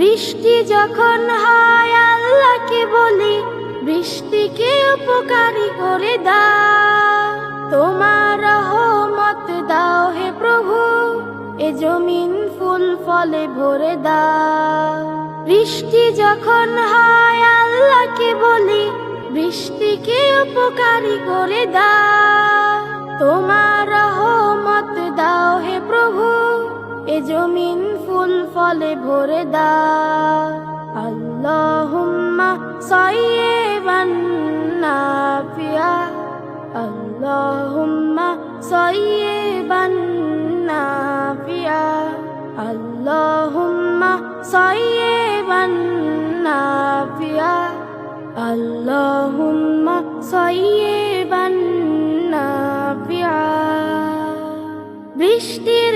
বৃষ্টি যখন হয় আল্লাহকে বলি, বৃষ্টিকে উপকারী করে দাও। তোমার রহমত দাও হে প্রভু, এ জমিন ফুল ফলে ভরে দাও। বৃষ্টি যখন হয় আল্লাহকে বলি, বৃষ্টিকে উপকারী করে দাও। তোমার রহমত দাও হে প্রভু, এ জমিন ফুল ফলে ভরে দাও। আল্লাহুম্মা সাইয়্যিবান নাফিআ, আল্লাহুম্মা সাইয়্যিবান নাফিআ, আল্লাহুম্মা সাইয়্যিবান নাফিআ, আল্লাহুম্মা সাইয়্যিবান নাফিআ। বৃষ্টির